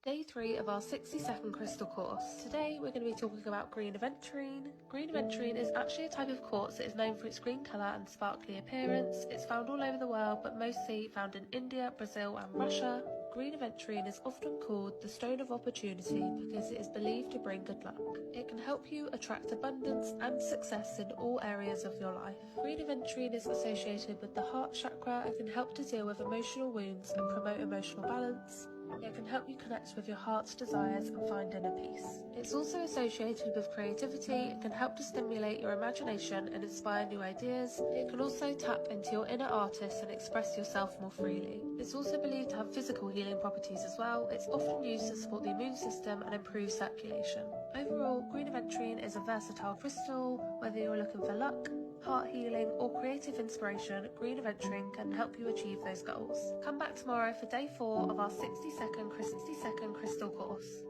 Day 3 of our 60-second crystal course. Today we're going to be talking about green aventurine. Green aventurine is actually a type of quartz that is known for its green colour and sparkly appearance. It's found all over the world, but mostly found in India, Brazil and Russia. Green aventurine is often called the stone of opportunity because it is believed to bring good luck. It can help you attract abundance and success in all areas of your life. Green aventurine is associated with the heart chakra and can help to deal with emotional wounds and promote emotional balance. It can help you connect with your heart's desires and find inner peace. It's also associated with creativity. It can help to stimulate your imagination and inspire new ideas. It can also tap into your inner artist and express yourself more freely. It's also believed to have physical healing properties as well. It's often used to support the immune system and improve circulation. Overall, green aventurine is a versatile crystal. Whether you're looking for luck, heart healing or creative inspiration, green aventurine can help you achieve those goals. Come back tomorrow for day 4 of our 60-second crystal course.